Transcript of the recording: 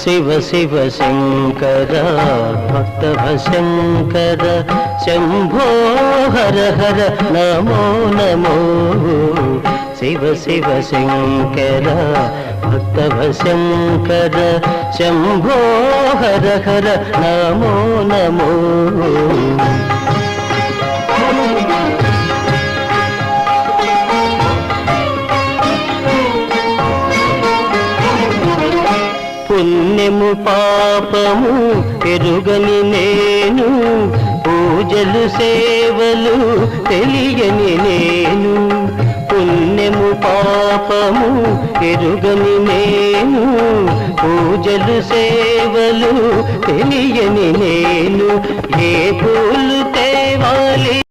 శివ శివ శంకర భక్తవ శంకర శంభో హర హర నమో నమో శివ శివ శంకర భక్తవ శంకర శంభో హర హర నమో నమో పుణ్యము పాపము ఎరుగని నేను పూజలు సేవలు తెలియని నేను పుణ్యము పాపము ఎరుగని నేను పూజలు సేవలు తెలియని నేను ఏ పూలు తేవాలి